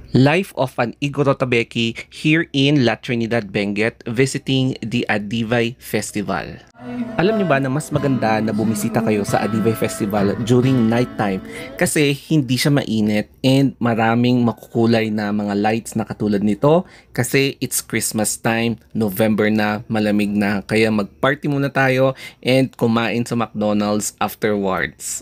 Life of an Igoro Tabeki here in La Trinidad, Benguet, visiting the Adivay Festival. Alam niyo ba na mas maganda na bumisita kayo sa Adivay Festival during nighttime kasi hindi siya mainit and maraming makukulay na mga lights na katulad nito kasi it's Christmas time, November na, malamig na, kaya mag-party muna tayo and kumain sa McDonald's afterwards.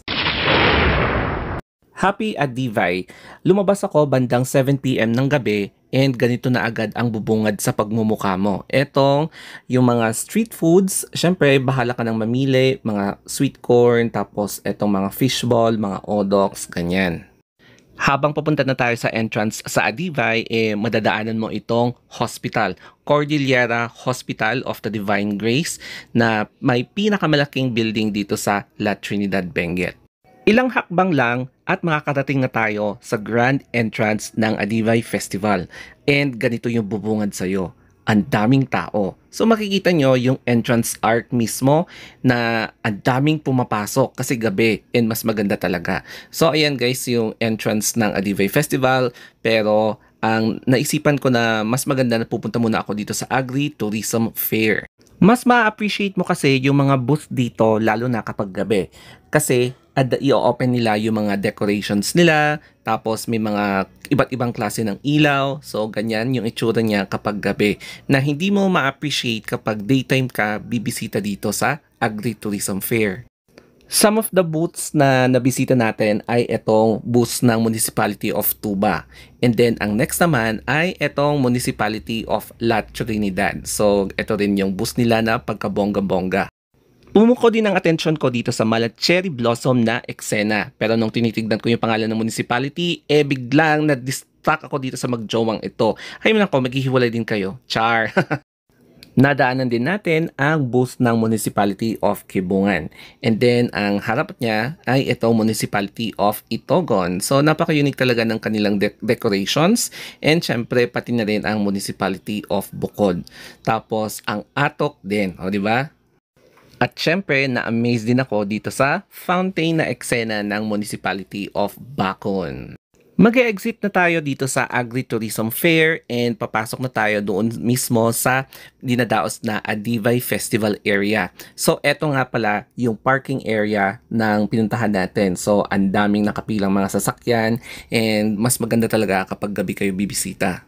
Happy Adivay! Lumabas ako bandang 7 PM ng gabi and ganito na agad ang bubungad sa pagmumukha mo. Etong yung mga street foods, syempre bahala ka nang mamili, mga sweet corn, tapos etong mga fishball, mga odoks, ganyan. Habang papunta na tayo sa entrance sa Adivay, madadaanan mo itong hospital, Cordillera Hospital of the Divine Grace, na may pinakamalaking building dito sa La Trinidad, Benguet. Ilang hakbang lang at makakarating na tayo sa grand entrance ng Adivay Festival. And ganito yung bubungad sa'yo. Ang daming tao. So makikita nyo yung entrance arc mismo na ang daming pumapasok kasi gabi and mas maganda talaga. So ayan guys yung entrance ng Adivay Festival, pero ang naisipan ko na mas maganda na pupunta muna ako dito sa Agri-Tourism Fair. Mas ma-appreciate mo kasi yung mga booth dito lalo na kapag gabi. Kasi i-open nila yung mga decorations nila, tapos may mga iba't ibang klase ng ilaw. So ganyan yung itsura niya kapag gabi na hindi mo ma-appreciate kapag daytime ka bibisita dito sa Agri-Tourism Fair. Some of the booths na nabisita natin ay itong booths ng Municipality of Tuba. And then, ang next naman ay itong Municipality of La Trinidad. So, ito rin yung booths nila na pagkabongga-bongga. Pumuko din ang atensyon ko dito sa mala cherry blossom na eksena. Pero nung tinitignan ko yung pangalan ng municipality, biglang na-distract ako dito sa magjowang ito. Ay man ako, maghihiwalay din kayo. Char! Nadaanan din natin ang booth ng Municipality of Kibungan. And then, ang harap niya ay itong Municipality of Itogon. So, napaka-unique talaga ng kanilang decorations. And syempre, pati na rin ang Municipality of Bukod. Tapos, ang Atok din. O, di ba? At syempre, na-amaze din ako dito sa fountain na eksena ng Municipality of Bacon. Mag-exit na tayo dito sa Agri-Tourism Fair and papasok na tayo doon mismo sa dinadaos na Adivay Festival area. So, eto nga pala yung parking area ng pinuntahan natin. So, ang daming nakapilang mga sasakyan and mas maganda talaga kapag gabi kayo bibisita.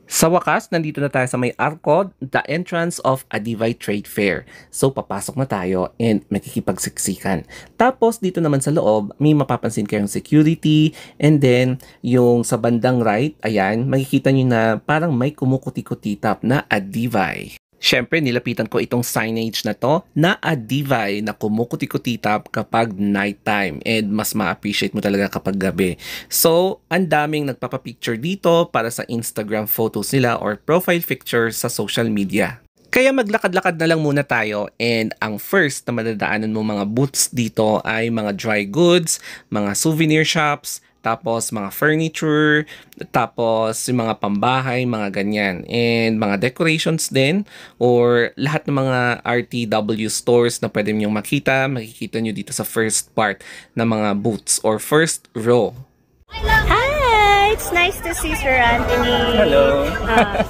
Sa wakas, nandito na tayo sa may Arcod, the entrance of Adivay Trade Fair. So, papasok na tayo and makikipagsiksikan. Tapos, dito naman sa loob, may mapapansin kayong security. And then, yung sa bandang right, ayan, makikita nyo na parang may kumukuti-kutitap na Adivay. Siyempre, nilapitan ko itong signage na to na Adivay na kumukuti-kutitap kapag nighttime and mas ma-appreciate mo talaga kapag gabi. So, ang daming nagpapapicture dito para sa Instagram photos nila or profile pictures sa social media. Kaya maglakad-lakad na lang muna tayo and ang first na madadaanan mo mga booths dito ay mga dry goods, mga souvenir shops, tapos mga furniture, tapos yung mga pambahay, mga ganyan. And mga decorations din or lahat ng mga RTW stores na pwede nyo makita, makikita nyo dito sa first part ng mga booths or first row. Hi! It's nice to see Sir Anthony. Hello!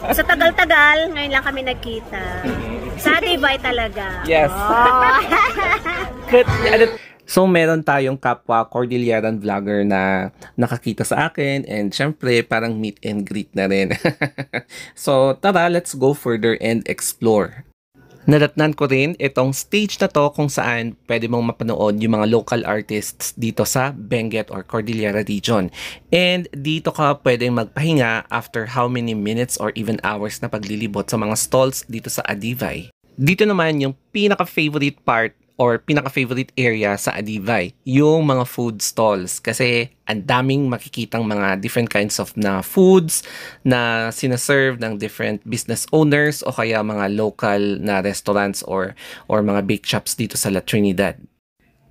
Sa tagal-tagal, ngayon lang kami nagkita. Sa Adivay talaga. Yes. Oh. So, meron tayong kapwa Cordilleran vlogger na nakakita sa akin and syempre parang meet and greet na rin. So, tara, let's go further and explore. Nadatnan ko rin itong stage na to kung saan pwede mong mapanood yung mga local artists dito sa Benguet or Cordillera region. And dito ka pwedeng magpahinga after how many minutes or even hours na paglilibot sa mga stalls dito sa Adivay. Dito naman yung pinaka-favorite part or pinaka-favorite area sa Adivay, yung mga food stalls. Kasi ang daming makikitang mga different kinds of na foods na sinaserve ng different business owners o kaya mga local na restaurants or mga bake shops dito sa La Trinidad.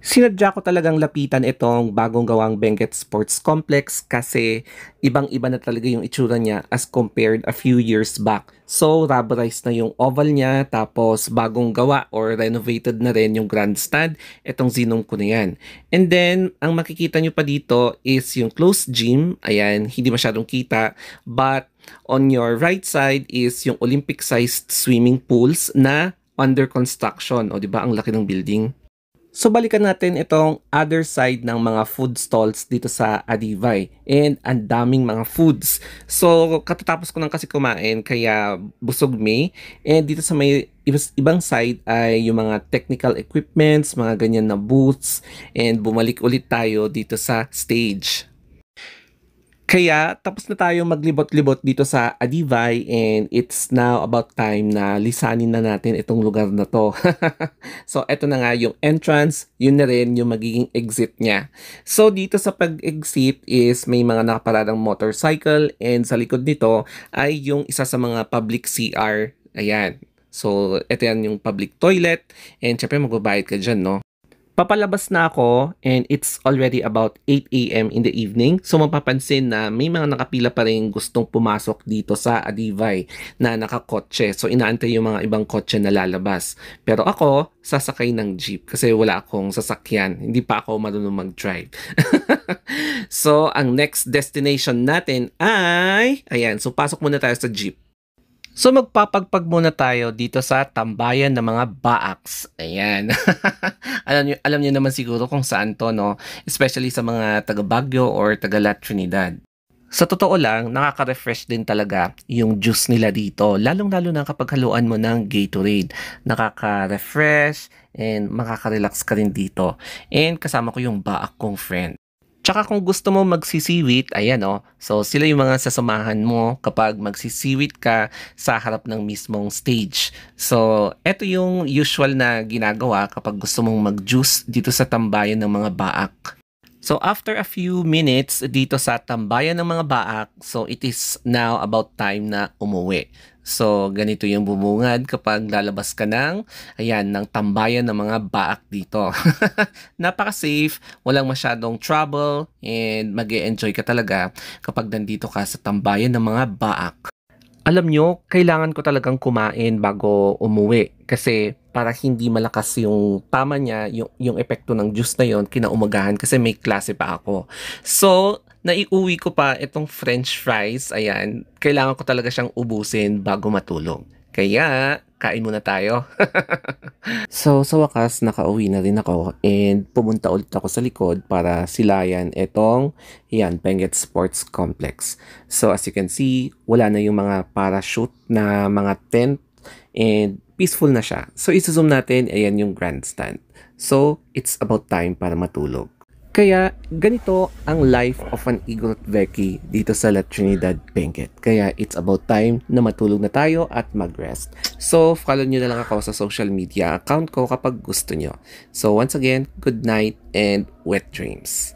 Sinadya ko talagang lapitan itong bagong gawang Benguet Sports Complex kasi ibang-iba na talaga yung itsura niya as compared a few years back. So, rubberized na yung oval niya, tapos bagong gawa or renovated na rin yung grandstand. Itong Zinong ko na yan. And then, ang makikita nyo pa dito is yung closed gym. Ayan, hindi masyadong kita. But, on your right side is yung Olympic-sized swimming pools na under construction. O, di ba? Ang laki ng building. So balikan natin itong other side ng mga food stalls dito sa Adivay. And ang daming mga foods. So katatapos ko lang kasi kumain kaya busog me. And dito sa may ibang side ay yung mga technical equipments, mga ganyan na booths. And bumalik ulit tayo dito sa stage. Kaya tapos na tayo maglibot-libot dito sa Adivay and it's now about time na lisanin na natin itong lugar na to. So eto na nga yung entrance, yun na rin yung magiging exit niya. So dito sa pag-exit is may mga nakaparadang motorcycle and sa likod nito ay yung isa sa mga public CR. Ayan. So eto yan yung public toilet and syempre magbabayad ka dyan, no? Papalabas na ako and it's already about 8 a.m. in the evening. So mapapansin na may mga nakapila pa rin gustong pumasok dito sa Adivay na nakakotse. So inaantay yung mga ibang kotse na lalabas. Pero ako, sasakay ng jeep kasi wala akong sasakyan. Hindi pa ako marunong mag-drive. So ang next destination natin ay... Ayan, so pasok muna tayo sa jeep. So magpapagpag muna tayo dito sa tambayan ng mga baaks. Ayan. alam niyo naman siguro kung saan to, no? Especially sa mga taga Baguio or taga La Trinidad. Sa totoo lang, nakaka-refresh din talaga yung juice nila dito. Lalong-lalo na kapag haluan mo ng Gatorade. Nakaka-refresh and makaka-relax ka rin dito. And kasama ko yung baak kong friend. Tsaka kung gusto mo magsisiwit, ayan o. So sila yung mga sasamahan mo kapag magsisiwit ka sa harap ng mismong stage. So eto yung usual na ginagawa kapag gusto mong mag-juice dito sa tambayan ng mga baak. So after a few minutes dito sa tambayan ng mga baak, so it is now about time na umuwi. So ganito yung bubungad kapag lalabas ka ng, ayan, ng tambayan ng mga baak dito. Napaka-safe, walang masyadong trouble, and mag-e-enjoy ka talaga kapag nandito ka sa tambayan ng mga baak. Alam nyo, kailangan ko talagang kumain bago umuwi kasi para hindi malakas yung tama niya, yung epekto ng juice na yon kinaumagahan kasi may klase pa ako. So, naiuwi ko pa itong french fries, ayan, kailangan ko talaga siyang ubusin bago matulog. Kaya, kain muna tayo. So, sa wakas, nakauwi na rin ako and pumunta ulit ako sa likod para silayan itong Benguet Sports Complex. So, as you can see, wala na yung mga parachute na mga tent and peaceful na siya. So, isa-zoom natin, ayan yung grandstand. So, it's about time para matulog. Kaya ganito ang life of an Igorot Veki dito sa La Trinidad, Benguet. Kaya it's about time na matulog na tayo at mag-rest. So follow nyo na lang ako sa social media account ko kapag gusto nyo. So once again, good night and wet dreams.